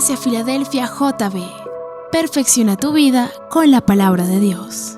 Iglesia Filadelfia JB. Perfecciona tu vida con la palabra de Dios.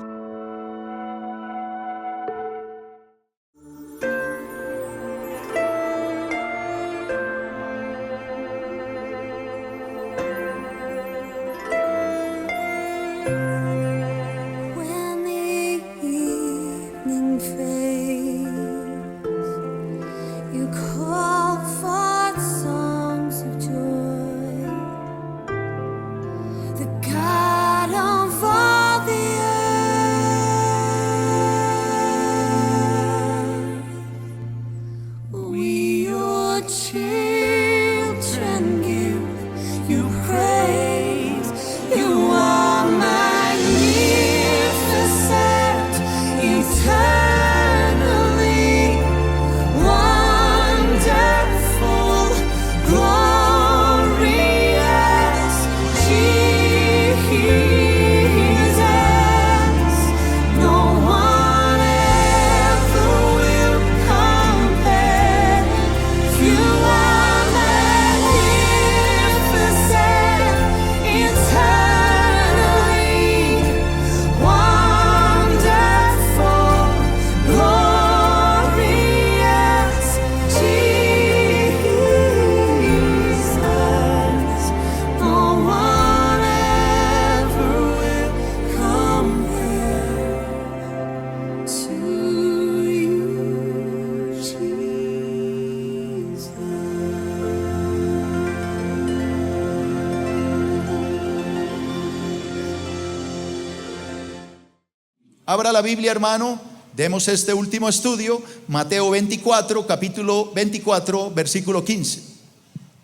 Abra la Biblia, hermano. Demos este último estudio, Mateo 24, capítulo 24, versículo 15.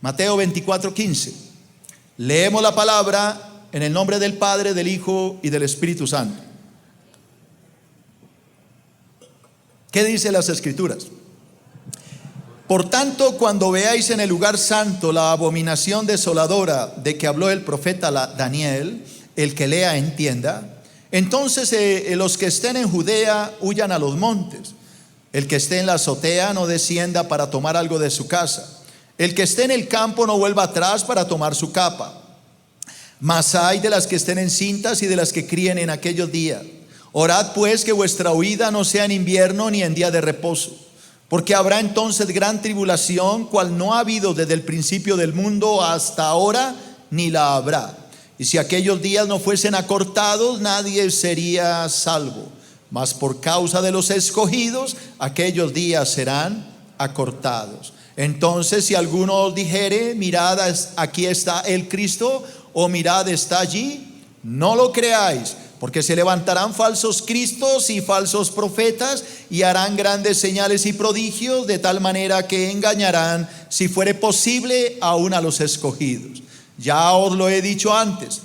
Mateo 24, 15. Leemos la palabra en el nombre del Padre, del Hijo y del Espíritu Santo. ¿Qué dice las Escrituras? Por tanto, cuando veáis en el lugar santo la abominación desoladora de que habló el profeta Daniel, el que lea entienda. Entonces los que estén en Judea huyan a los montes. El que esté en la azotea no descienda para tomar algo de su casa. El que esté en el campo no vuelva atrás para tomar su capa. Mas ay de las que estén encintas y de las que críen en aquellos días. Orad pues que vuestra huida no sea en invierno ni en día de reposo, porque habrá entonces gran tribulación, cual no ha habido desde el principio del mundo hasta ahora, ni la habrá. Y si aquellos días no fuesen acortados, nadie sería salvo. Mas por causa de los escogidos, aquellos días serán acortados. Entonces, si alguno os dijere, mirad, aquí está el Cristo, o mirad, está allí, no lo creáis, porque se levantarán falsos cristos y falsos profetas, y harán grandes señales y prodigios, de tal manera que engañarán, si fuere posible, aún a los escogidos. Ya os lo he dicho antes.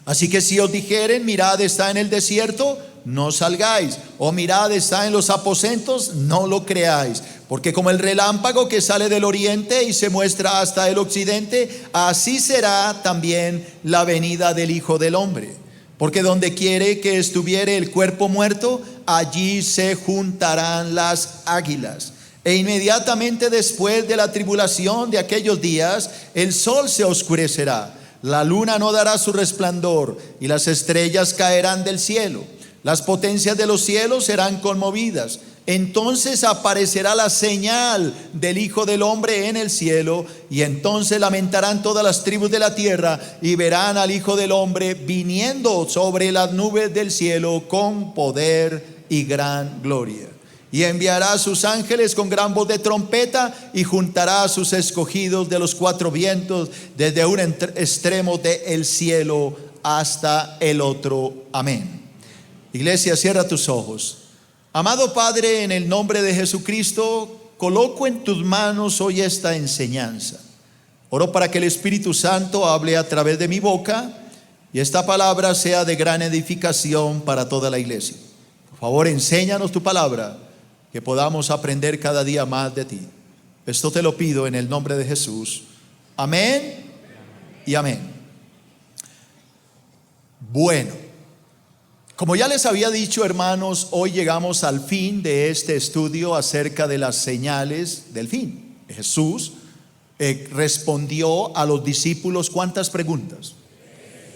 Así que si os dijeren, mirad, está en el desierto, no salgáis. O mirad, está en los aposentos, no lo creáis. Porque como el relámpago que sale del oriente y se muestra hasta el occidente, así será también la venida del Hijo del Hombre. Porque donde quiere que estuviere el cuerpo muerto, allí se juntarán las águilas. E inmediatamente después de la tribulación de aquellos días, el sol se oscurecerá, la luna no dará su resplandor, y las estrellas caerán del cielo. Las potencias de los cielos serán conmovidas. Entonces aparecerá la señal del Hijo del Hombre en el cielo, y entonces lamentarán todas las tribus de la tierra, y verán al Hijo del Hombre viniendo sobre las nubes del cielo con poder y gran gloria. Y enviará a sus ángeles con gran voz de trompeta, y juntará a sus escogidos de los cuatro vientos, desde un extremo del cielo hasta el otro. Amén. Iglesia, cierra tus ojos. Amado Padre, en el nombre de Jesucristo, coloco en tus manos hoy esta enseñanza. Oro para que el Espíritu Santo hable a través de mi boca, y esta palabra sea de gran edificación para toda la iglesia. Por favor, enséñanos tu palabra, que podamos aprender cada día más de ti. Esto te lo pido en el nombre de Jesús. Amén y amén. Bueno, como ya les había dicho, hermanos, hoy llegamos al fin de este estudio acerca de las señales del fin. Jesús respondió a los discípulos ¿cuántas preguntas?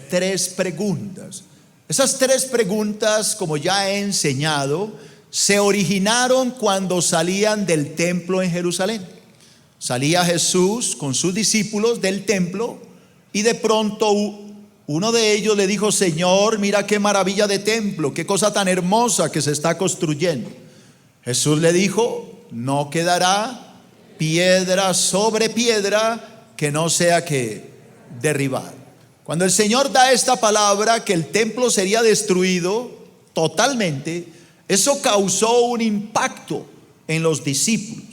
3 preguntas. Esas 3 preguntas, como ya he enseñado, se originaron cuando salían del templo en Jerusalén. Salía Jesús con sus discípulos del templo y de pronto uno de ellos le dijo: Señor, mira qué maravilla de templo, qué cosa tan hermosa que se está construyendo. Jesús le dijo: no quedará piedra sobre piedra que no sea que derribar. Cuando el Señor da esta palabra que el templo sería destruido totalmente, eso causó un impacto en los discípulos.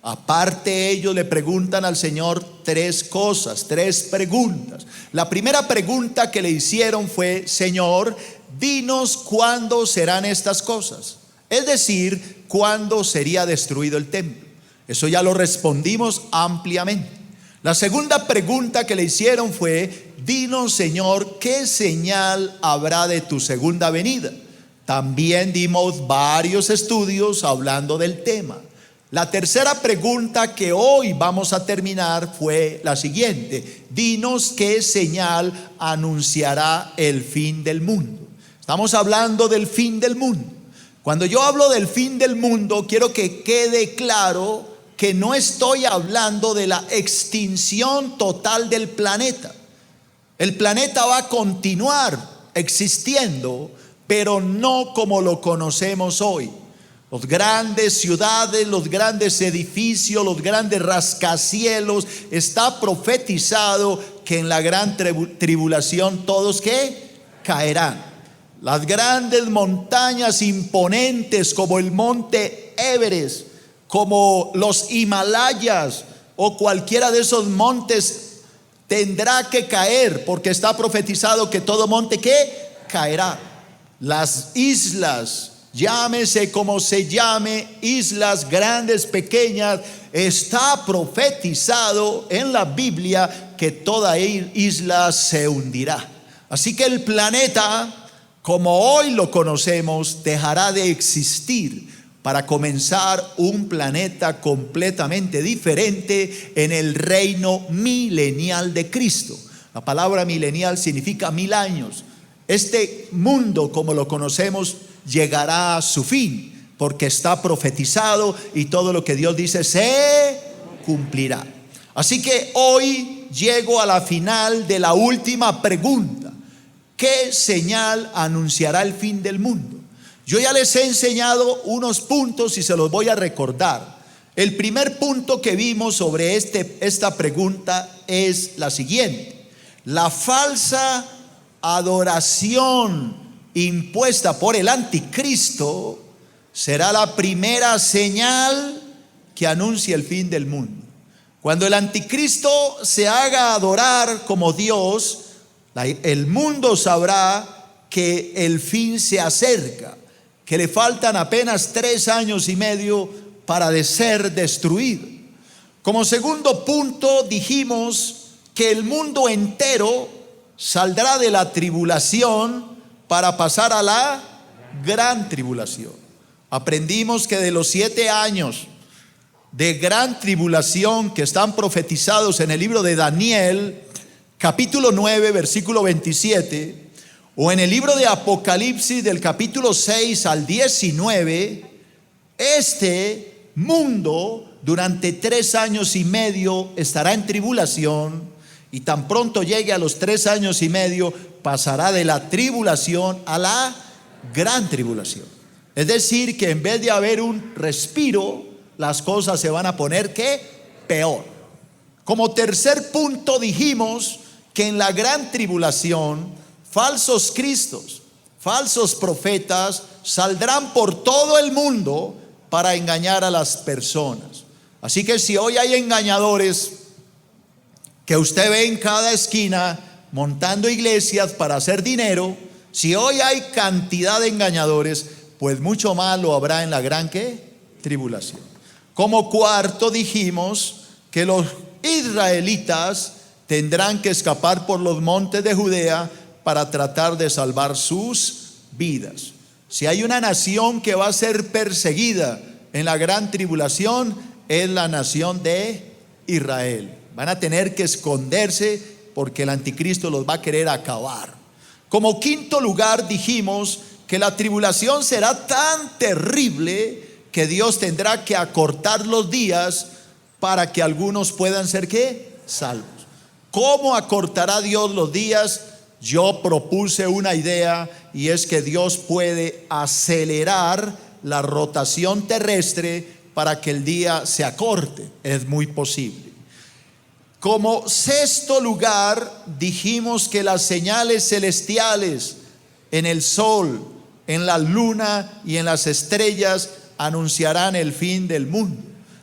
Aparte, ellos le preguntan al Señor 3 cosas, 3 preguntas. La primera pregunta que le hicieron fue: Señor, dinos cuándo serán estas cosas. Es decir, cuándo sería destruido el templo. Eso ya lo respondimos ampliamente. La segunda pregunta que le hicieron fue: dinos, Señor, ¿qué señal habrá de tu segunda venida? También dimos varios estudios hablando del tema. La tercera pregunta que hoy vamos a terminar fue la siguiente: dinos qué señal anunciará el fin del mundo. Estamos hablando del fin del mundo. Cuando yo hablo del fin del mundo, quiero que quede claro que no estoy hablando de la extinción total del planeta. El planeta va a continuar existiendo, pero no como lo conocemos hoy. Los grandes ciudades, los grandes edificios, los grandes rascacielos, está profetizado que en la gran tribulación todos ¿qué? Caerán. Las grandes montañas imponentes como el monte Everest, como los Himalayas o cualquiera de esos montes tendrá que caer, porque está profetizado que todo monte ¿qué? Caerá. Las islas, llámese como se llame, islas grandes, pequeñas, está profetizado en la Biblia que toda isla se hundirá. Así que el planeta, como hoy lo conocemos, dejará de existir para comenzar un planeta completamente diferente en el reino milenial de Cristo. La palabra milenial significa 1000 años. Este mundo, como lo conocemos, llegará a su fin, porque está profetizado y todo lo que Dios dice se cumplirá. Así que hoy llego a la final de la última pregunta: ¿qué señal anunciará el fin del mundo? Yo ya les he enseñado unos puntos y se los voy a recordar. El primer punto que vimos sobre esta pregunta es la siguiente: la falsa adoración impuesta por el anticristo será la primera señal que anuncia el fin del mundo. Cuando el anticristo se haga adorar como Dios, el mundo sabrá que el fin se acerca, que le faltan apenas 3 años y medio para ser destruido. Como segundo punto dijimos que el mundo entero saldrá de la tribulación para pasar a la gran tribulación. Aprendimos que de los 7 años de gran tribulación que están profetizados en el libro de Daniel, capítulo 9, versículo 27, o en el libro de Apocalipsis del capítulo 6 al 19, este mundo durante 3 años y medio estará en tribulación, y tan pronto llegue a los 3 años y medio pasará de la tribulación a la gran tribulación. Es decir, que en vez de haber un respiro, las cosas se van a poner ¿qué? Peor. Como tercer punto dijimos que en la gran tribulación falsos cristos, falsos profetas saldrán por todo el mundo para engañar a las personas. Así que si hoy hay engañadores que usted ve en cada esquina montando iglesias para hacer dinero, si hoy hay cantidad de engañadores, pues mucho más lo habrá en la gran ¿qué? Tribulación. Como cuarto dijimos que los israelitas tendrán que escapar por los montes de Judea para tratar de salvar sus vidas. Si hay una nación que va a ser perseguida en la gran tribulación, es la nación de Israel. Van a tener que esconderse porque el anticristo los va a querer acabar. Como quinto lugar, dijimos que la tribulación será tan terrible que Dios tendrá que acortar los días para que algunos puedan ser ¿qué? Salvos. ¿Cómo acortará Dios los días? Yo propuse una idea, y es que Dios puede acelerar la rotación terrestre para que el día se acorte. Es muy posible. Como sexto lugar, dijimos que las señales celestiales en el sol, en la luna y en las estrellas anunciarán el fin del mundo.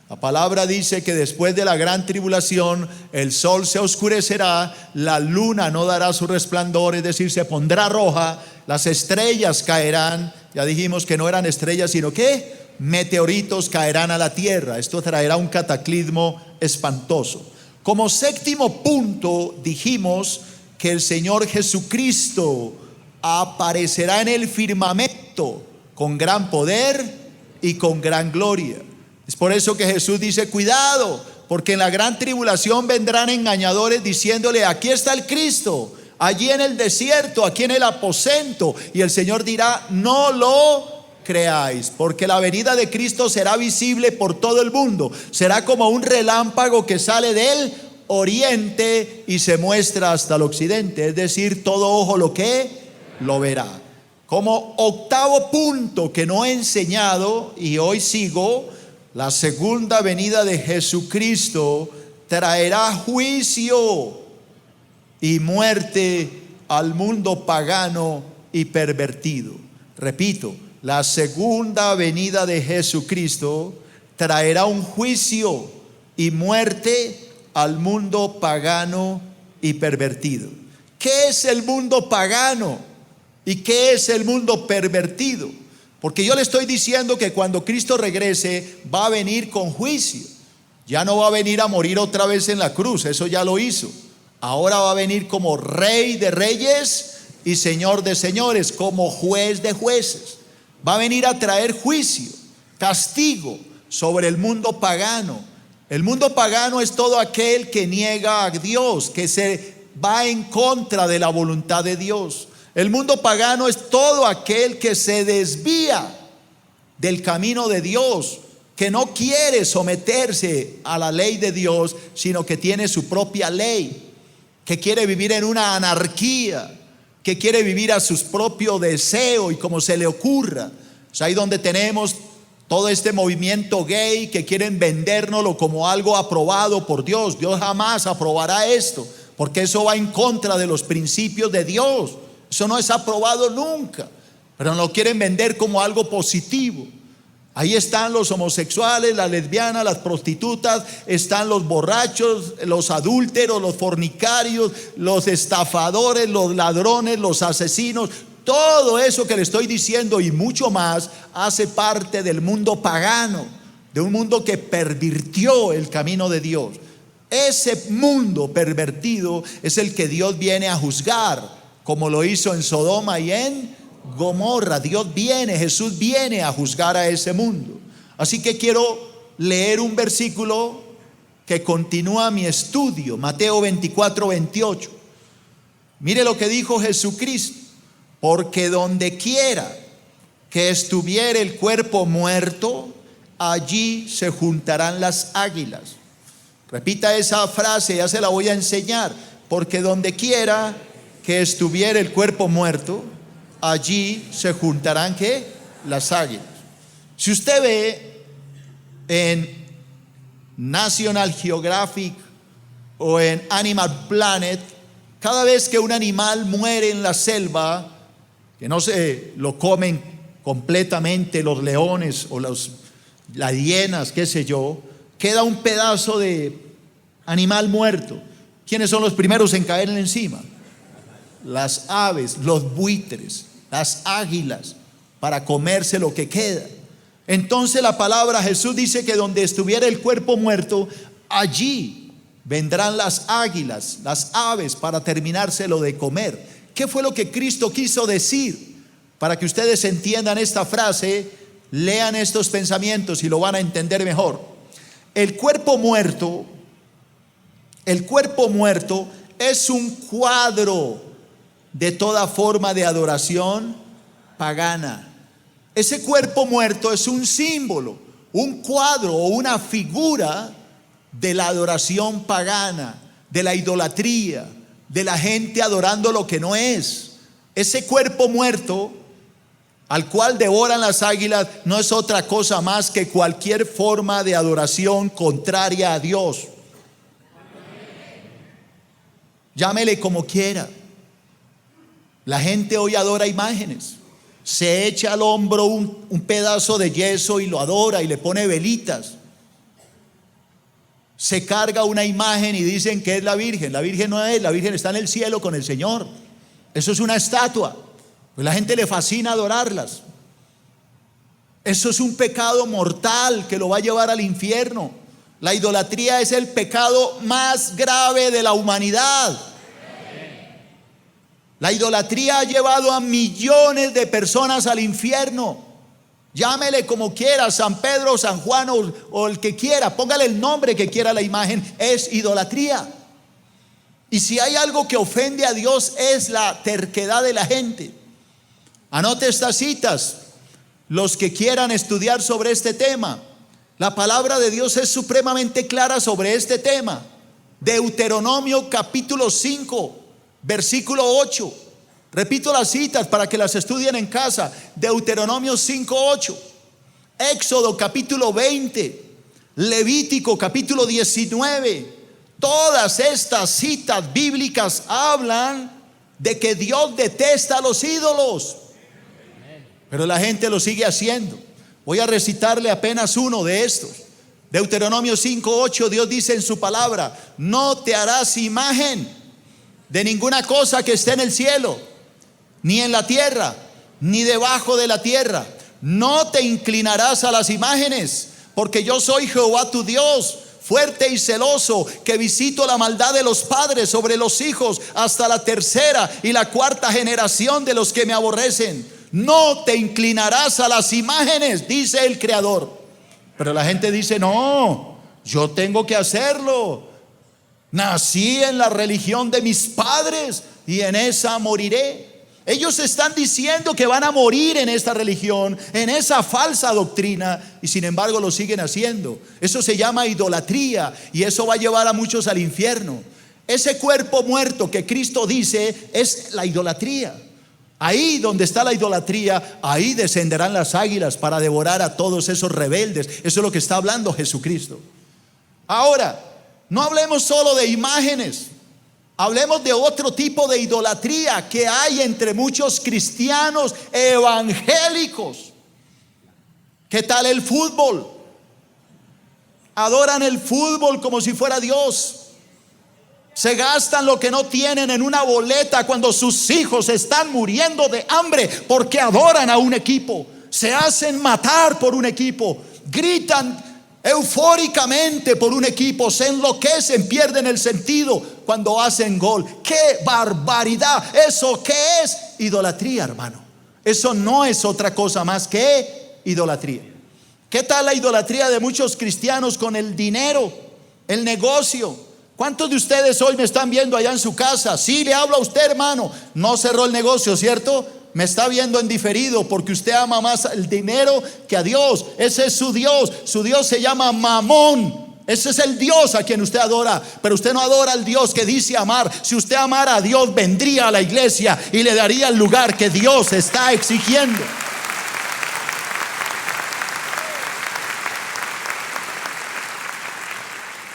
La palabra dice que después de la gran tribulación el sol se oscurecerá, la luna no dará su resplandor, es decir, se pondrá roja, las estrellas caerán. Ya dijimos que no eran estrellas, sino que meteoritos caerán a la tierra. Esto traerá un cataclismo espantoso. Como séptimo punto, dijimos que el Señor Jesucristo aparecerá en el firmamento con gran poder y con gran gloria. Es por eso que Jesús dice: cuidado, porque en la gran tribulación vendrán engañadores diciéndole: aquí está el Cristo, allí en el desierto, aquí en el aposento. Y el Señor dirá: no lo creáis, porque la venida de Cristo será visible por todo el mundo. Será como un relámpago que sale del oriente y se muestra hasta el occidente. Es decir, todo ojo lo verá. Como octavo punto que no he enseñado y hoy sigo, la segunda venida de Jesucristo traerá juicio y muerte al mundo pagano y pervertido. Repito, la segunda venida de Jesucristo traerá un juicio y muerte al mundo pagano y pervertido. ¿Qué es el mundo pagano y qué es el mundo pervertido? Porque yo le estoy diciendo que cuando Cristo regrese va a venir con juicio. Ya no va a venir a morir otra vez en la cruz, eso ya lo hizo. Ahora va a venir como Rey de reyes y Señor de señores, como juez de jueces. Va a venir a traer juicio, castigo sobre el mundo pagano. El mundo pagano es todo aquel que niega a Dios, que se va en contra de la voluntad de Dios. El mundo pagano es todo aquel que se desvía del camino de Dios, que no quiere someterse a la ley de Dios, sino que tiene su propia ley, que quiere vivir en una anarquía, que quiere vivir a sus propios deseos y como se le ocurra. Es ahí donde tenemos todo este movimiento gay que quieren vendérnoslo como algo aprobado por Dios. Dios jamás aprobará esto, porque eso va en contra de los principios de Dios. Eso no es aprobado nunca, pero nos lo quieren vender como algo positivo. Ahí están los homosexuales, las lesbianas, las prostitutas, están los borrachos, los adúlteros, los fornicarios, los estafadores, los ladrones, los asesinos. Todo eso que le estoy diciendo y mucho más hace parte del mundo pagano, de un mundo que pervirtió el camino de Dios. Ese mundo pervertido es el que Dios viene a juzgar, como lo hizo en Sodoma y en Gomorra. Jesús viene a juzgar a ese mundo. Así que quiero leer un versículo que continúa mi estudio, Mateo 24:28. Mire lo que dijo Jesucristo: porque donde quiera que estuviere el cuerpo muerto, allí se juntarán las águilas. Repita esa frase, ya se la voy a enseñar. Porque donde quiera que estuviera el cuerpo muerto, allí se juntarán ¿qué? Las águilas. Si usted ve en National Geographic o en Animal Planet, cada vez que un animal muere en la selva, que no se lo comen completamente los leones o las hienas, qué sé yo, queda un pedazo de animal muerto. ¿Quiénes son los primeros en caerle encima? Las aves, los buitres, las águilas, para comerse lo que queda. Entonces la palabra, Jesús dice que donde estuviera el cuerpo muerto, allí vendrán las águilas, las aves, para terminárselo de comer. ¿Qué fue lo que Cristo quiso decir? Para que ustedes entiendan esta frase, lean estos pensamientos y lo van a entender mejor. El cuerpo muerto El cuerpo muerto es un cuadro de toda forma de adoración pagana. Ese cuerpo muerto es un símbolo, un cuadro o una figura de la adoración pagana, de la idolatría, de la gente adorando lo que no es. Ese cuerpo muerto al cual devoran las águilas no es otra cosa más que cualquier forma de adoración contraria a Dios. Llámele como quiera. La gente hoy adora imágenes. Se echa al hombro un pedazo de yeso y lo adora y le pone velitas. Se carga una imagen y dicen que es la Virgen. La Virgen no es, la Virgen está en el cielo con el Señor. Eso es una estatua. Pues la gente le fascina adorarlas. Eso es un pecado mortal que lo va a llevar al infierno. La idolatría es el pecado más grave de la humanidad. La idolatría ha llevado a millones de personas al infierno. Llámele como quiera, San Pedro, San Juan o el que quiera, póngale el nombre que quiera a la imagen, es idolatría. Y si hay algo que ofende a Dios es la terquedad de la gente. Anote estas citas, los que quieran estudiar sobre este tema. La palabra de Dios es supremamente clara sobre este tema. Deuteronomio capítulo 5, versículo 8. Repito las citas para que las estudien en casa. Deuteronomio 5:8, Éxodo capítulo 20, Levítico capítulo 19. Todas estas citas bíblicas hablan de que Dios detesta a los ídolos, pero la gente lo sigue haciendo. Voy a recitarle apenas uno de estos. Deuteronomio 5:8, Dios dice en su palabra: no te harás imagen de ninguna cosa que esté en el cielo, ni en la tierra, ni debajo de la tierra. No te inclinarás a las imágenes, porque yo soy Jehová tu Dios, fuerte y celoso, que visito la maldad de los padres sobre los hijos hasta la tercera y la cuarta generación de los que me aborrecen. No te inclinarás a las imágenes, dice el Creador. Pero la gente dice: no, yo tengo que hacerlo. Nací en la religión de mis padres y en esa moriré. Ellos están diciendo que van a morir en esta religión, en esa falsa doctrina, y sin embargo lo siguen haciendo. Eso se llama idolatría y eso va a llevar a muchos al infierno. Ese cuerpo muerto que Cristo dice es la idolatría. Ahí donde está la idolatría, ahí descenderán las águilas para devorar a todos esos rebeldes. Eso es lo que está hablando Jesucristo. Ahora, no hablemos solo de imágenes. Hablemos de otro tipo de idolatría que hay entre muchos cristianos evangélicos. ¿Qué tal el fútbol? Adoran el fútbol como si fuera Dios. Se gastan lo que no tienen en una boleta cuando sus hijos están muriendo de hambre porque adoran a un equipo. Se hacen matar por un equipo. Gritan eufóricamente por un equipo, se enloquecen, pierden el sentido cuando hacen gol. ¡Qué barbaridad! ¿Eso qué es? Idolatría, hermano. Eso no es otra cosa más que idolatría. ¿Qué tal la idolatría de muchos cristianos con el dinero, el negocio? ¿Cuántos de ustedes hoy me están viendo allá en su casa? Sí, le hablo a usted, hermano. No cerró el negocio, ¿cierto? Me está viendo en diferido porque usted ama más el dinero que a Dios. Ese es su Dios. Su Dios se llama Mamón. Ese es el Dios a quien usted adora. Pero usted no adora al Dios que dice amar. Si usted amara a Dios, vendría a la iglesia y le daría el lugar que Dios está exigiendo.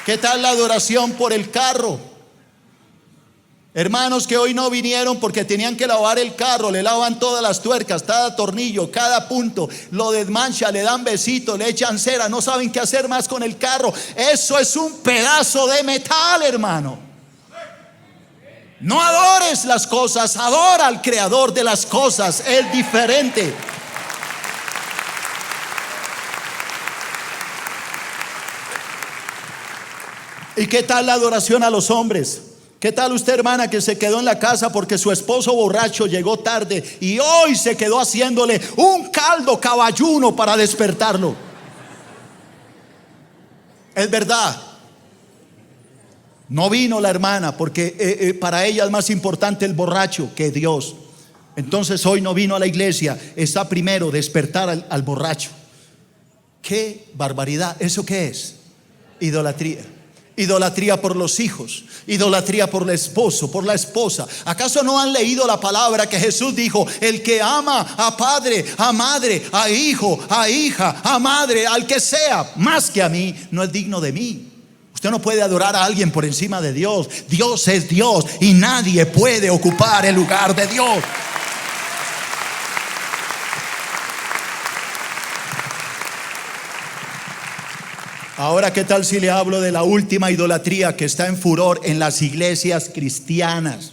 ¿Qué tal la adoración por el carro? Hermanos que hoy no vinieron porque tenían que lavar el carro, le lavan todas las tuercas, cada tornillo, cada punto, lo desmanchan, le dan besitos, le echan cera, no saben qué hacer más con el carro. Eso es un pedazo de metal, hermano. No adores las cosas, adora al creador de las cosas, es diferente. ¿Y qué tal la adoración a los hombres? ¿Qué tal usted, hermana, que se quedó en la casa porque su esposo borracho llegó tarde y hoy se quedó haciéndole un caldo caballuno para despertarlo? Es verdad. No vino la hermana porque para ella es más importante el borracho que Dios. Entonces hoy no vino a la iglesia. Está primero despertar al borracho. ¡Qué barbaridad! ¿Eso qué es? Idolatría. Idolatría por los hijos, idolatría por el esposo, por la esposa. ¿Acaso no han leído la palabra que Jesús dijo: el que ama a padre, a madre, a hijo, a hija, a madre, al que sea, más que a mí, no es digno de mí? Usted no puede adorar a alguien por encima de Dios. Dios es Dios y nadie puede ocupar el lugar de Dios. Ahora, ¿qué tal si le hablo de la última idolatría que está en furor en las iglesias cristianas?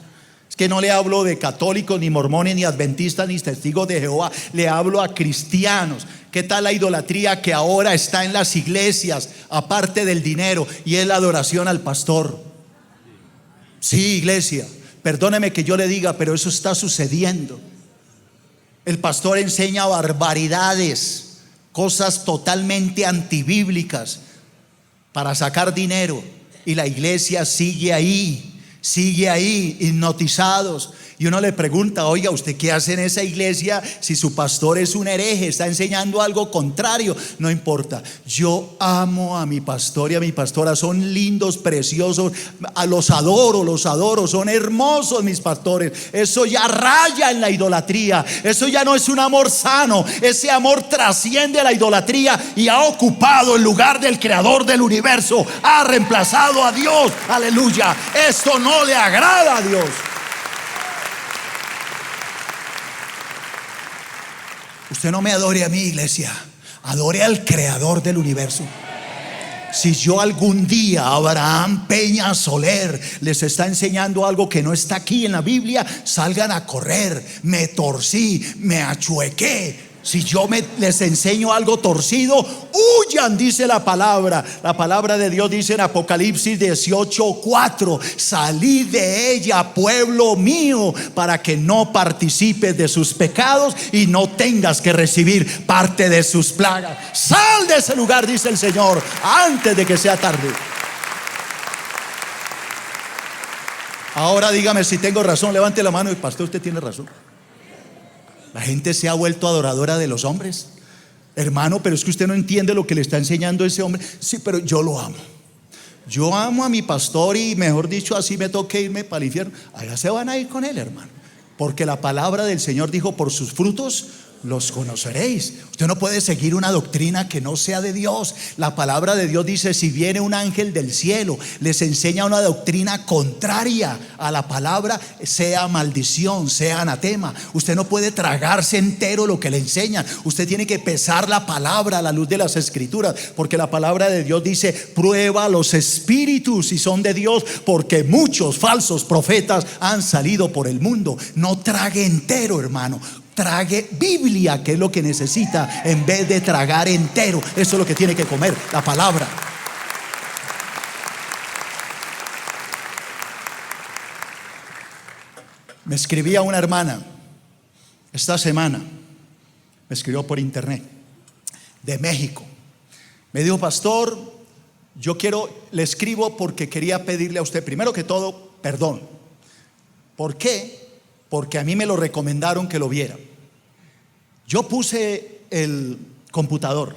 Es que no le hablo de católicos, ni mormones, ni adventistas, ni testigos de Jehová. Le hablo a cristianos. ¿Qué tal la idolatría que ahora está en las iglesias, aparte del dinero? Y es la adoración al pastor. Sí, iglesia, perdóneme que yo le diga, pero eso está sucediendo. El pastor enseña barbaridades, cosas totalmente antibíblicas, para sacar dinero, y la iglesia sigue ahí, hipnotizados. Y uno le pregunta: oiga, ¿usted qué hace en esa iglesia si su pastor es un hereje, está enseñando algo contrario? No importa, yo amo a mi pastor y a mi pastora, son lindos, preciosos, los adoro, son hermosos mis pastores. Eso ya raya en la idolatría, eso ya no es un amor sano. Ese amor trasciende a la idolatría y ha ocupado el lugar del creador del universo, ha reemplazado a Dios. Aleluya, esto no le agrada a Dios. Usted no me adore a mí, iglesia, adore al creador del universo. Si yo algún día, Abraham Peña Soler, les está enseñando algo que no está aquí en la Biblia, salgan a correr. Me torcí, me achuequé. Si yo les enseño algo torcido, huyan, dice la palabra. La palabra de Dios dice en Apocalipsis 18:4: salid de ella, pueblo mío, para que no participes de sus pecados y no tengas que recibir parte de sus plagas. Sal de ese lugar, dice el Señor, antes de que sea tarde. Ahora dígame si tengo razón. Levante la mano y: pastor, usted tiene razón. La gente se ha vuelto adoradora de los hombres. Hermano, pero es que usted no entiende lo que le está enseñando ese hombre. Sí, pero yo lo amo. Yo amo a mi pastor y, mejor dicho, así me toque irme para el infierno. Allá se van a ir con él, hermano. Porque la palabra del Señor dijo: por sus frutos los conoceréis. Usted no puede seguir una doctrina que no sea de Dios. La palabra de Dios dice: si viene un ángel del cielo, les enseña una doctrina contraria a la palabra, sea maldición, sea anatema. Usted no puede tragarse entero lo que le enseñan. Usted tiene que pesar la palabra a la luz de las escrituras, porque la palabra de Dios dice: prueba los espíritus si son de Dios, porque muchos falsos profetas han salido por el mundo. No trague entero, hermano. Trague Biblia, que es lo que necesita, en vez de tragar entero. Eso es lo que tiene que comer, la palabra. Me escribía una hermana esta semana, me escribió por internet, de México. Me dijo: pastor, le escribo porque quería pedirle a usted, primero que todo, perdón. ¿Por qué? Porque a mí me lo recomendaron que lo viera. Yo puse el computador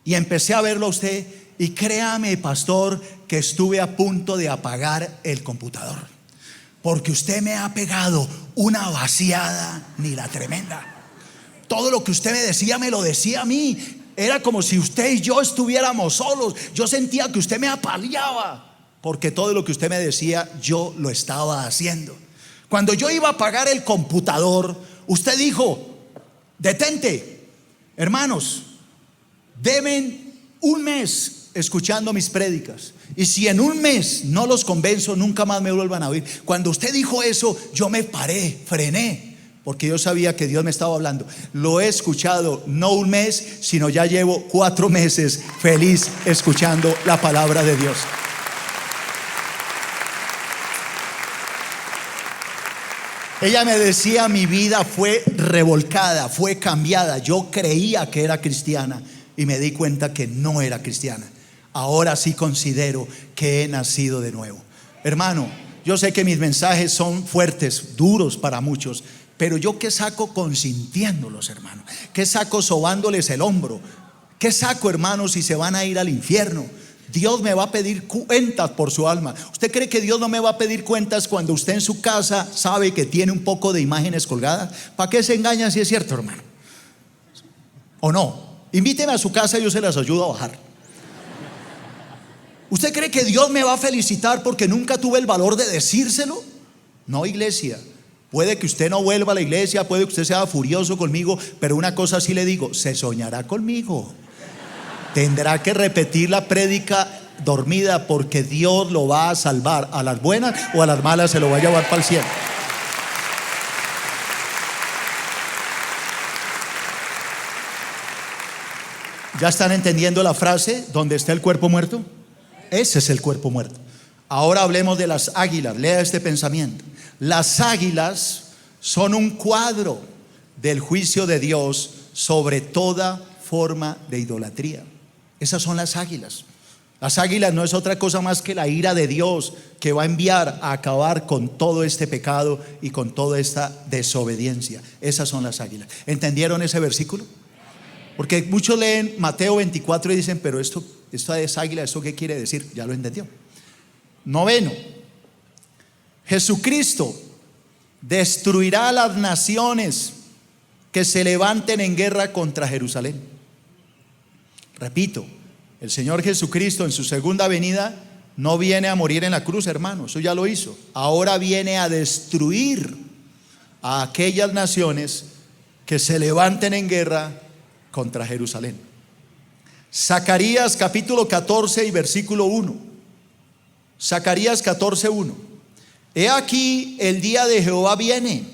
y empecé a verlo a usted, y créame, pastor, que estuve a punto de apagar el computador, porque usted me ha pegado una vaciada ni la tremenda. Todo lo que usted me decía, me lo decía a mí. Era como si usted y yo estuviéramos solos. Yo sentía que usted me apaleaba, porque todo lo que usted me decía, yo lo estaba haciendo. Cuando yo iba a apagar el computador, usted dijo: detente, hermanos, deben un mes escuchando mis prédicas, y si en un mes no los convenzo, nunca más me vuelvan a oír. Cuando usted dijo eso, yo me paré, frené, porque yo sabía que Dios me estaba hablando. Lo he escuchado no un mes, sino ya llevo 4 meses feliz escuchando la palabra de Dios. Ella me decía: mi vida fue revolcada, fue cambiada. Yo creía que era cristiana y me di cuenta que no era cristiana. ahora sí considero que he nacido de nuevo. Hermano, yo sé que mis mensajes son fuertes, duros para muchos, pero yo qué saco consintiéndolos, hermano, qué saco sobándoles el hombro, qué saco, hermano, si se van a ir al infierno. Dios me va a pedir cuentas por su alma. ¿Usted cree que Dios no me va a pedir cuentas cuando usted en su casa sabe que tiene un poco de imágenes colgadas? ¿Para qué se engaña si es cierto, hermano? ¿O no? Invíteme a su casa y yo se las ayudo a bajar. ¿Usted cree que Dios me va a felicitar porque nunca tuve el valor de decírselo? No, iglesia. Puede que usted no vuelva a la iglesia, puede que usted sea furioso conmigo, pero una cosa sí le digo: se soñará conmigo. Tendrá que repetir la prédica dormida, porque Dios lo va a salvar. A las buenas o a las malas se lo va a llevar para el cielo. ¿Ya están entendiendo la frase? ¿Dónde está el cuerpo muerto? Ese es el cuerpo muerto. Ahora hablemos de las águilas. Lea este pensamiento. Las águilas son un cuadro del juicio de Dios sobre toda forma de idolatría. Esas son las águilas. Las águilas no es otra cosa más que la ira de Dios, que va a enviar a acabar con todo este pecado y con toda esta desobediencia. Esas son las águilas. ¿Entendieron ese versículo? Porque muchos leen Mateo 24 y dicen: pero esto es águila, ¿esto qué quiere decir? Ya lo entendió. Noveno, Jesucristo destruirá a las naciones que se levanten en guerra contra Jerusalén. Repito, el Señor Jesucristo en su segunda venida no viene a morir en la cruz, hermano, eso ya lo hizo. Ahora viene a destruir a aquellas naciones que se levanten en guerra contra Jerusalén. Zacarías capítulo 14 y versículo 1. Zacarías 14:1. He aquí, el día de Jehová viene,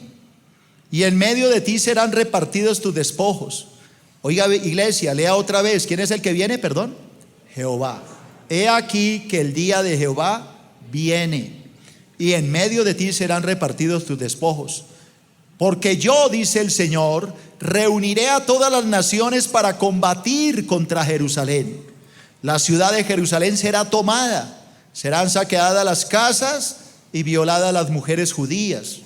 y en medio de ti serán repartidos tus despojos. Oiga, iglesia, lea otra vez. ¿Quién es el que viene? Perdón. Jehová. He aquí que el día de Jehová viene, y en medio de ti serán repartidos tus despojos. Porque yo, dice el Señor, reuniré a todas las naciones para combatir contra Jerusalén. La ciudad de Jerusalén será tomada, serán saqueadas las casas y violadas las mujeres judías.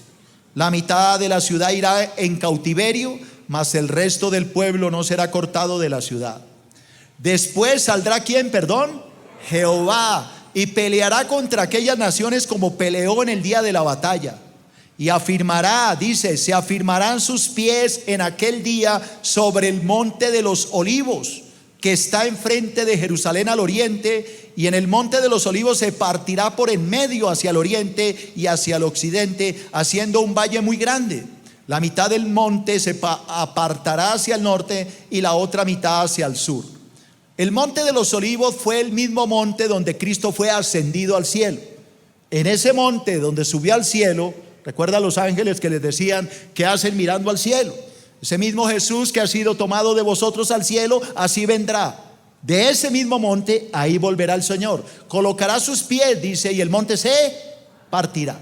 La mitad de la ciudad irá en cautiverio, mas el resto del pueblo no será cortado de la ciudad. Después saldrá ¿quién? Perdón, Jehová, y peleará contra aquellas naciones como peleó en el día de la batalla. Y afirmará, dice, se afirmarán sus pies en aquel día sobre el monte de los olivos, que está enfrente de Jerusalén al oriente, y en el monte de los olivos se partirá por en medio hacia el oriente y hacia el occidente, haciendo un valle muy grande. La mitad del monte se apartará hacia el norte y la otra mitad hacia el sur. El monte de los olivos fue el mismo monte donde Cristo fue ascendido al cielo. En ese monte donde subió al cielo, recuerda a los ángeles que les decían: ¿qué hacen mirando al cielo? Ese mismo Jesús que ha sido tomado de vosotros al cielo, así vendrá. De ese mismo monte, ahí volverá el Señor. Colocará sus pies, dice, y el monte se partirá.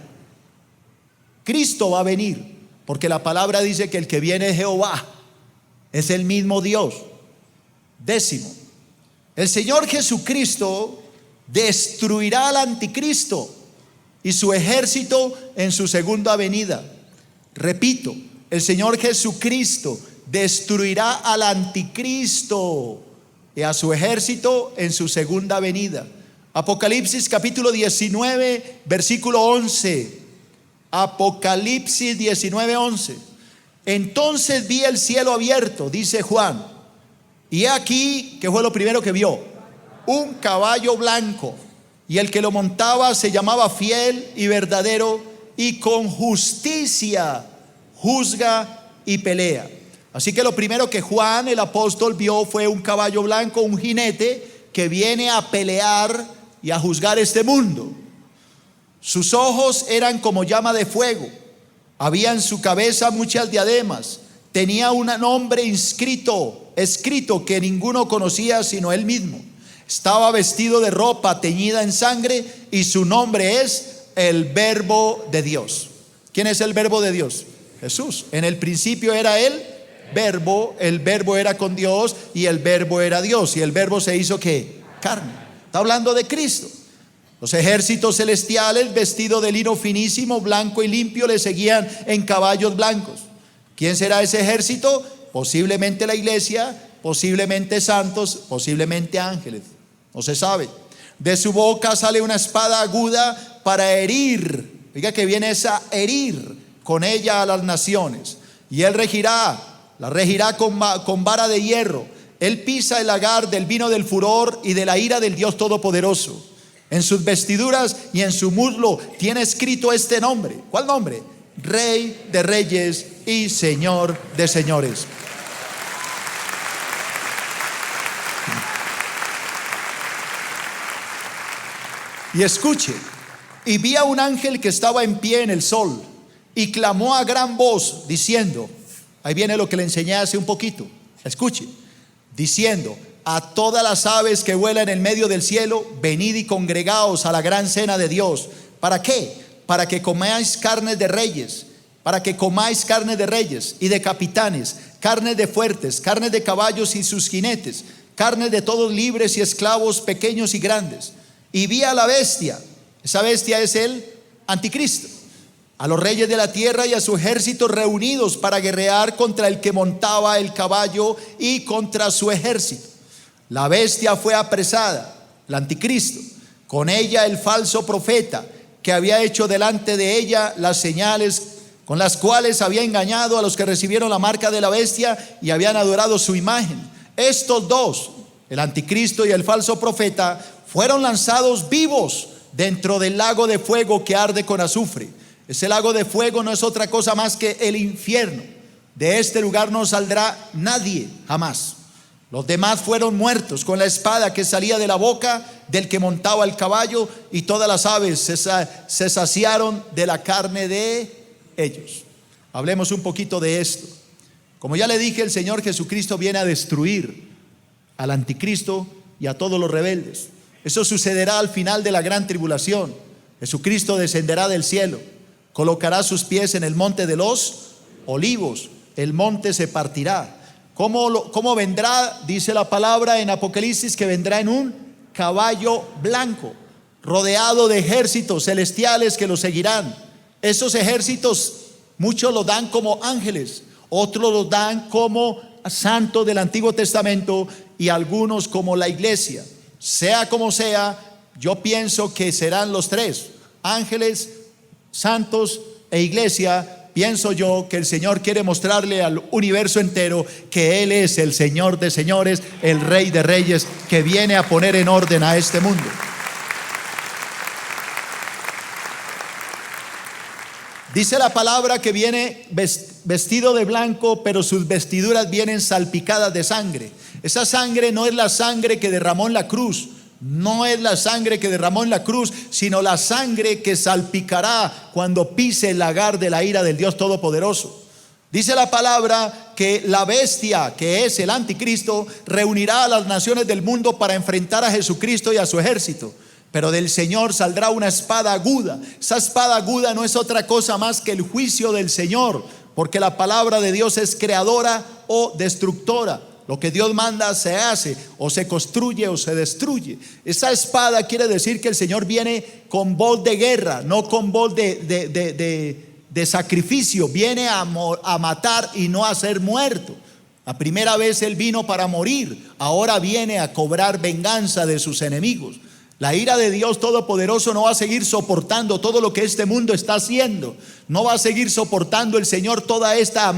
Cristo va a venir, porque la palabra dice que el que viene es Jehová, es el mismo Dios. Décimo, el Señor Jesucristo destruirá al anticristo y su ejército en su segunda venida. Repito, el Señor Jesucristo destruirá al anticristo y a su ejército en su segunda venida. Apocalipsis capítulo 19 versículo 11. Apocalipsis 19:11. Entonces vi el cielo abierto, dice Juan, y he aquí, ¿qué fue lo primero que vio? Un caballo blanco, y el que lo montaba se llamaba Fiel y Verdadero, y con justicia juzga y pelea. Así que lo primero que Juan el apóstol vio fue un caballo blanco, un jinete que viene a pelear y a juzgar este mundo. Sus ojos eran como llama de fuego, había en su cabeza muchas diademas, tenía un nombre escrito que ninguno conocía sino él mismo. Estaba vestido de ropa teñida en sangre, y su nombre es el Verbo de Dios. ¿Quién es el Verbo de Dios? Jesús. En el principio era el Verbo era con Dios, y el Verbo era Dios, y el Verbo se hizo ¿qué? Carne. Está hablando de Cristo. Los ejércitos celestiales, vestidos de lino finísimo, blanco y limpio, le seguían en caballos blancos. ¿Quién será ese ejército? Posiblemente la iglesia, posiblemente santos, posiblemente ángeles. No se sabe. De su boca sale una espada aguda para herir. Oiga que viene esa herir con ella a las naciones. Y él la regirá con vara de hierro. Él pisa el lagar del vino del furor y de la ira del Dios Todopoderoso. En sus vestiduras y en su muslo tiene escrito este nombre. ¿Cuál nombre? Rey de reyes y Señor de señores. Y escuche, y vi a un ángel que estaba en pie en el sol y clamó a gran voz diciendo, ahí viene lo que le enseñé hace un poquito, escuche, diciendo, a todas las aves que vuelan en medio del cielo, venid y congregaos a la gran cena de Dios. ¿Para qué? Para que comáis carnes de reyes, y de capitanes, carnes de fuertes, carnes de caballos y sus jinetes, carnes de todos libres y esclavos, pequeños y grandes. Y vi a la bestia, esa bestia es el anticristo, a los reyes de la tierra y a su ejército reunidos para guerrear contra el que montaba el caballo y contra su ejército. La bestia fue apresada, el anticristo, con ella el falso profeta, que había hecho delante de ella las señales con las cuales había engañado a los que recibieron la marca de la bestia y habían adorado su imagen. Estos dos, el anticristo y el falso profeta, fueron lanzados vivos dentro del lago de fuego que arde con azufre. Ese lago de fuego no es otra cosa más que el infierno. De este lugar no saldrá nadie jamás. Los demás fueron muertos con la espada que salía de la boca del que montaba el caballo, y todas las aves se saciaron de la carne de ellos. Hablemos un poquito de esto. Como ya le dije, el Señor Jesucristo viene a destruir al anticristo y a todos los rebeldes. Eso sucederá al final de la gran tribulación. Jesucristo descenderá del cielo, colocará sus pies en el monte de los olivos, el monte se partirá. ¿Cómo vendrá? Dice la palabra en Apocalipsis que vendrá en un caballo blanco, rodeado de ejércitos celestiales que lo seguirán. Esos ejércitos, muchos los dan como ángeles, otros los dan como santos del Antiguo Testamento y algunos como la iglesia. Sea como sea, yo pienso que serán los tres: ángeles, santos e iglesia. Pienso yo que el Señor quiere mostrarle al universo entero que Él es el Señor de señores, el Rey de reyes, que viene a poner en orden a este mundo. Dice la palabra que viene vestido de blanco, pero sus vestiduras vienen salpicadas de sangre. Esa sangre no es la sangre que derramó en la cruz. No es la sangre que derramó en la cruz, sino la sangre que salpicará cuando pise el lagar de la ira del Dios Todopoderoso. Dice la palabra que la bestia, que es el anticristo, reunirá a las naciones del mundo para enfrentar a Jesucristo y a su ejército. Pero del Señor saldrá una espada aguda. Esa espada aguda no es otra cosa más que el juicio del Señor, porque la palabra de Dios es creadora o destructora. Lo que Dios manda se hace, o se construye o se destruye. Esa espada quiere decir que el Señor viene con voz de guerra, no con voz de sacrificio. Viene a matar y no a ser muerto. La primera vez Él vino para morir, ahora viene a cobrar venganza de sus enemigos. La ira de Dios Todopoderoso no va a seguir soportando todo lo que este mundo está haciendo. No va a seguir soportando el Señor toda esta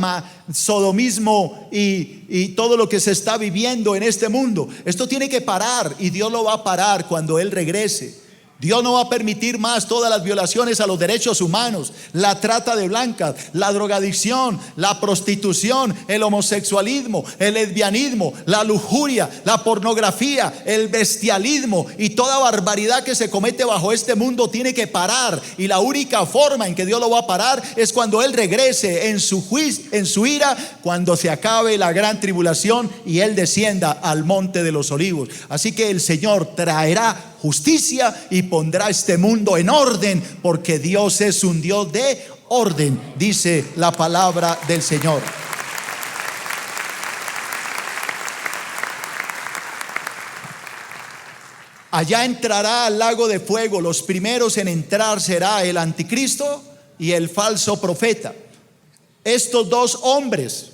sodomismo y todo lo que se está viviendo en este mundo. Esto tiene que parar, y Dios lo va a parar cuando Él regrese. Dios no va a permitir más todas las violaciones a los derechos humanos, la trata de blancas, la drogadicción, la prostitución, el homosexualismo, el lesbianismo, la lujuria, la pornografía, el bestialismo y toda barbaridad que se comete bajo este mundo tiene que parar. Y la única forma en que Dios lo va a parar es cuando Él regrese en su juicio, en su ira, cuando se acabe la gran tribulación y Él descienda al monte de los olivos. Así que el Señor traerá justicia y pondrá este mundo en orden, porque Dios es un Dios de orden, dice la palabra del Señor. Allá entrará al lago de fuego. Los primeros en entrar será el anticristo y el falso profeta. Estos dos hombres,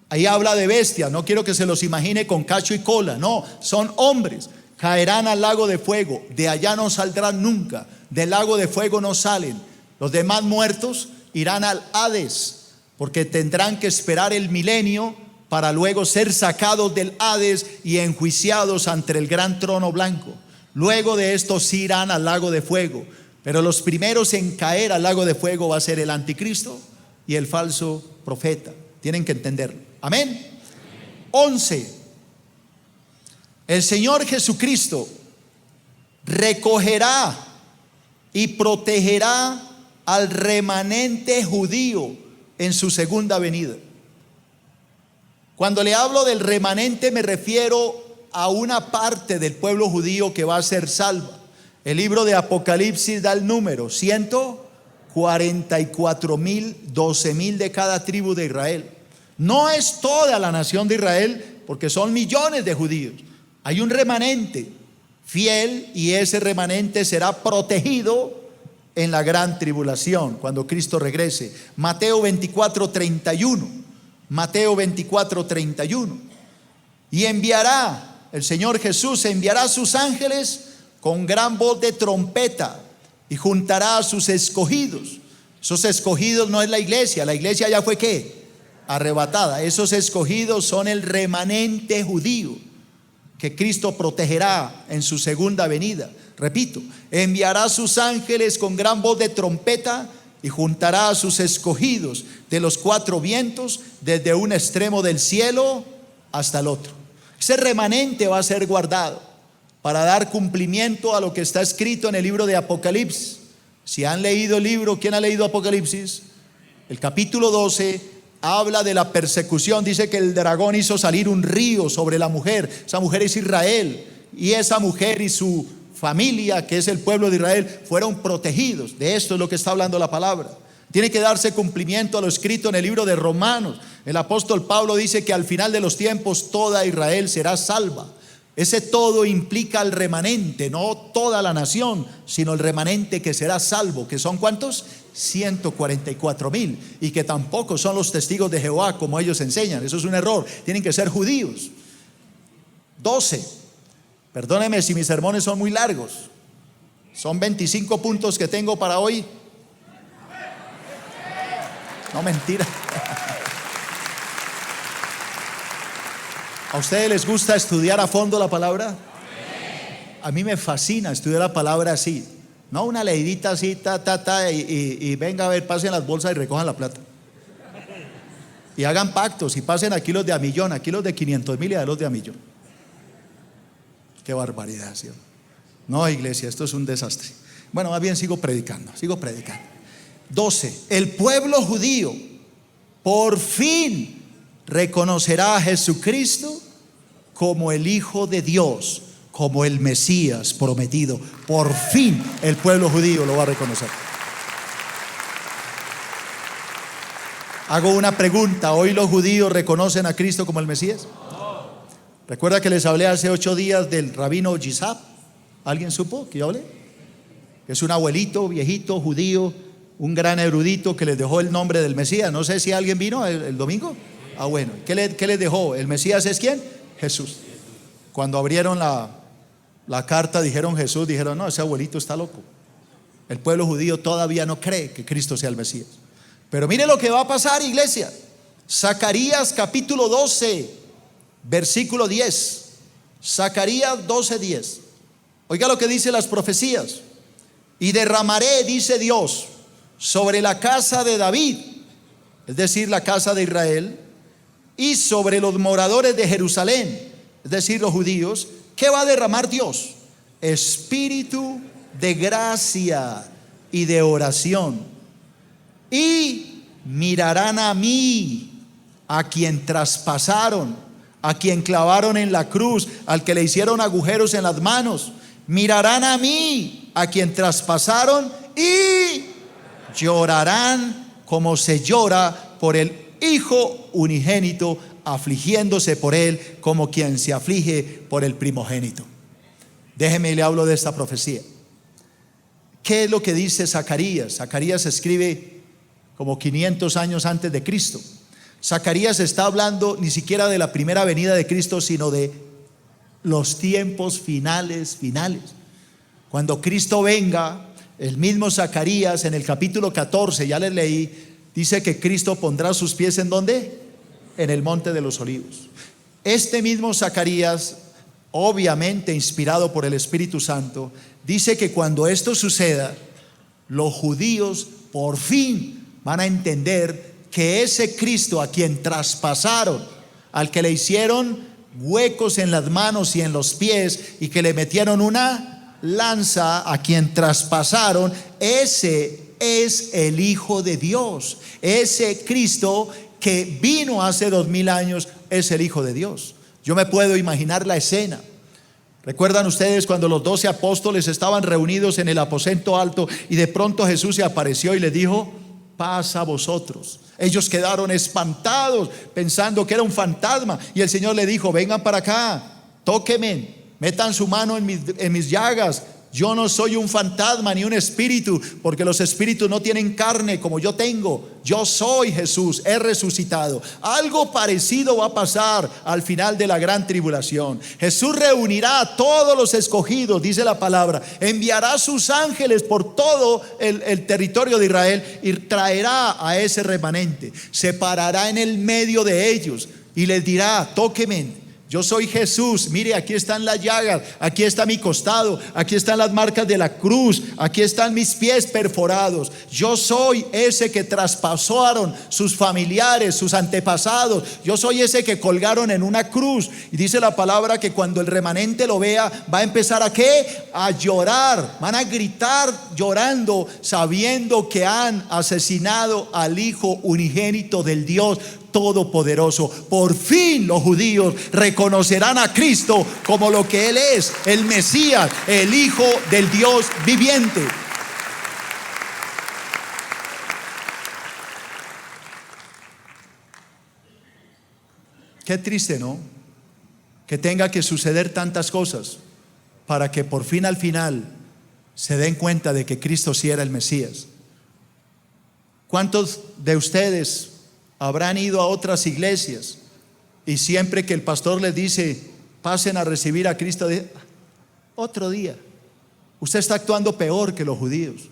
ahí habla de bestia, no quiero que se los imagine con cacho y cola, no, son hombres, caerán al lago de fuego, de allá no saldrán nunca, del lago de fuego no salen. Los demás muertos irán al Hades, porque tendrán que esperar el milenio para luego ser sacados del Hades y enjuiciados ante el gran trono blanco. Luego de esto sí irán al lago de fuego, pero los primeros en caer al lago de fuego va a ser el anticristo y el falso profeta. Tienen que entenderlo. Amén. 11. El Señor Jesucristo recogerá y protegerá al remanente judío en su segunda venida. Cuando le hablo del remanente me refiero a una parte del pueblo judío que va a ser salva. El libro de Apocalipsis da el número 144,000, 12,000 de cada tribu de Israel. No es toda la nación de Israel, porque son millones de judíos. Hay un remanente fiel y ese remanente será protegido en la gran tribulación cuando Cristo regrese. Mateo 24:31. Mateo 24:31. Y enviará, el Señor Jesús enviará a sus ángeles con gran voz de trompeta y juntará a sus escogidos. Esos escogidos no es la iglesia ya fue ¿qué? Arrebatada. Esos escogidos son el remanente judío que Cristo protegerá en su segunda venida. Repito, enviará a sus ángeles con gran voz de trompeta y juntará a sus escogidos de los cuatro vientos, desde un extremo del cielo hasta el otro. Ese remanente va a ser guardado para dar cumplimiento a lo que está escrito en el libro de Apocalipsis. Si han leído el libro, ¿quién ha leído Apocalipsis? El capítulo 12 habla de la persecución. Dice que el dragón hizo salir un río sobre la mujer. Esa mujer es Israel, y esa mujer y su familia, que es el pueblo de Israel, fueron protegidos. De esto es lo que está hablando la palabra. Tiene que darse cumplimiento a lo escrito en el libro de Romanos. El apóstol Pablo dice que al final de los tiempos toda Israel será salva. Ese todo implica al remanente, no toda la nación, sino el remanente que será salvo. ¿Que son cuántos? 144,000. Y que tampoco son los testigos de Jehová como ellos enseñan. Eso es un error. Tienen que ser judíos. 12. Perdóneme si mis sermones son muy largos. Son 25 puntos que tengo para hoy. No, mentira. ¿A ustedes les gusta estudiar a fondo la palabra? A mí me fascina estudiar la palabra así. No una leidita así, y venga a ver, pasen las bolsas y recojan la plata. Y hagan pactos y pasen aquí los de a millón, aquí los de 500,000 y a los de a millón. Qué barbaridad, ¿sí? No, iglesia, esto es un desastre. Bueno, más bien sigo predicando. 12. El pueblo judío por fin reconocerá a Jesucristo como el Hijo de Dios, como el Mesías prometido. Por fin el pueblo judío lo va a reconocer. Hago una pregunta: ¿hoy los judíos reconocen a Cristo como el Mesías? ¿Recuerda que les hablé hace 8 días del rabino Gisab? ¿Alguien supo que yo hablé? Que es un abuelito, viejito, judío, un gran erudito que les dejó el nombre del Mesías. No sé si alguien vino el domingo. Ah, bueno, ¿qué les dejó? ¿El Mesías es quién? Jesús. Cuando abrieron la carta dijeron Jesús, dijeron no, ese abuelito está loco. El pueblo judío todavía no cree que Cristo sea el Mesías. Pero mire lo que va a pasar, iglesia. Zacarías capítulo 12 versículo 10. Zacarías 12:10. Oiga lo que dice las profecías. Y derramaré, dice Dios, sobre la casa de David, es decir, la casa de Israel, y sobre los moradores de Jerusalén, es decir, los judíos. ¿Qué va a derramar Dios? Espíritu de gracia y de oración. Y mirarán a mí, a quien traspasaron, a quien clavaron en la cruz, al que le hicieron agujeros en las manos. Mirarán a mí, a quien traspasaron, y llorarán como se llora por el Hijo unigénito, afligiéndose por él como quien se aflige por el primogénito. Déjeme y le hablo de esta profecía. ¿Qué es lo que dice Zacarías? Zacarías escribe como 500 años antes de Cristo. Zacarías está hablando ni siquiera de la primera venida de Cristo, sino de los tiempos finales. Cuando Cristo venga, el mismo Zacarías en el capítulo 14, ya les leí, dice que Cristo pondrá sus pies ¿en dónde? En el monte de los olivos. Este mismo Zacarías, obviamente inspirado por el Espíritu Santo, dice que cuando esto suceda, los judíos por fin van a entender que ese Cristo a quien traspasaron, al que le hicieron huecos en las manos y en los pies y que le metieron una lanza, a quien traspasaron, ese es el Hijo de Dios. Ese Cristo que vino hace 2000 años es el Hijo de Dios. Yo me puedo imaginar la escena. ¿Recuerdan ustedes cuando los 12 apóstoles estaban reunidos en el aposento alto y de pronto Jesús se apareció y les dijo: paz a vosotros? Ellos quedaron espantados pensando que era un fantasma, y el Señor le dijo: vengan para acá, tóquenme, metan su mano en mis llagas. Yo no soy un fantasma ni un espíritu, porque los espíritus no tienen carne como yo tengo. Yo soy Jesús, he resucitado. Algo parecido va a pasar al final de la gran tribulación. Jesús reunirá a todos los escogidos, dice la palabra, enviará sus ángeles por todo el territorio de Israel y traerá a ese remanente, se parará en el medio de ellos y les dirá: tóquenme, yo soy Jesús, mire, aquí están las llagas, aquí está mi costado, aquí están las marcas de la cruz, aquí están mis pies perforados. Yo soy ese que traspasaron sus familiares, sus antepasados. Yo soy ese que colgaron en una cruz. Y dice la palabra que cuando el remanente lo vea, va a empezar ¿a qué? A llorar, van a gritar llorando, sabiendo que han asesinado al Hijo unigénito del Dios Todopoderoso. Por fin los judíos reconocerán a Cristo como lo que Él es, el Mesías, el Hijo del Dios viviente. Qué triste, ¿no? Que tenga que suceder tantas cosas para que por fin al final se den cuenta de que Cristo sí era el Mesías. ¿Cuántos de ustedes habrán ido a otras iglesias y siempre que el pastor les dice: pasen a recibir a Cristo, otro día? Usted está actuando peor que los judíos,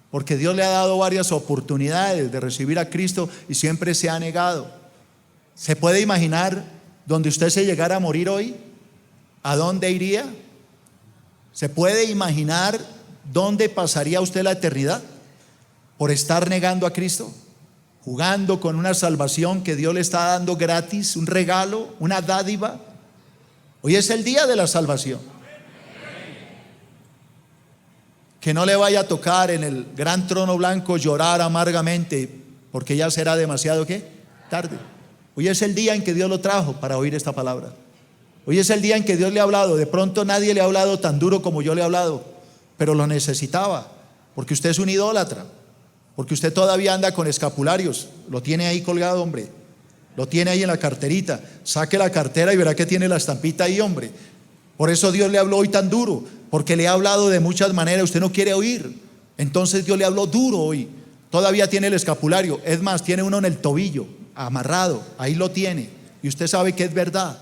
porque Dios le ha dado varias oportunidades de recibir a Cristo y siempre se ha negado. ¿Se puede imaginar donde usted se llegara a morir hoy? ¿A dónde iría? ¿Se puede imaginar dónde pasaría usted la eternidad por estar negando a Cristo? Jugando con una salvación que Dios le está dando gratis, un regalo, una dádiva. Hoy es el día de la salvación. Que no le vaya a tocar en el gran trono blanco llorar amargamente, porque ya será demasiado ¿qué? Tarde. Hoy es el día en que Dios lo trajo para oír esta palabra. Hoy es el día en que Dios le ha hablado. De pronto nadie le ha hablado tan duro como yo le he hablado, pero lo necesitaba, porque usted es un idólatra. Porque usted todavía anda con escapularios. Lo tiene ahí colgado, hombre. Lo tiene ahí en la carterita. Saque la cartera y verá que tiene la estampita ahí, hombre. Por eso Dios le habló hoy tan duro, porque le ha hablado de muchas maneras. Usted no quiere oír. Entonces Dios le habló duro hoy. Todavía tiene el escapulario. Es más, tiene uno en el tobillo, amarrado. Ahí lo tiene. Y usted sabe que es verdad.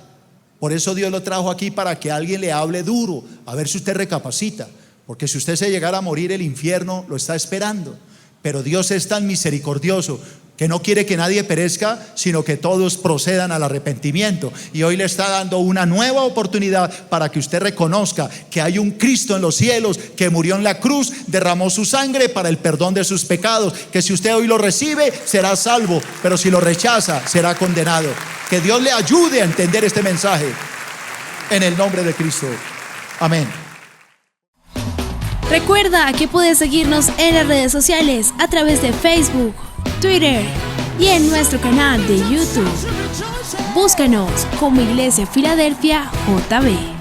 Por eso Dios lo trajo aquí, para que alguien le hable duro, a ver si usted recapacita. Porque si usted se llegara a morir, el infierno lo está esperando. Pero Dios es tan misericordioso que no quiere que nadie perezca, sino que todos procedan al arrepentimiento. Y hoy le está dando una nueva oportunidad para que usted reconozca que hay un Cristo en los cielos que murió en la cruz, derramó su sangre para el perdón de sus pecados, que si usted hoy lo recibe será salvo, pero si lo rechaza será condenado. Que Dios le ayude a entender este mensaje en el nombre de Cristo. Amén. Recuerda que puedes seguirnos en las redes sociales a través de Facebook, Twitter y en nuestro canal de YouTube. Búscanos como Iglesia Filadelfia JB.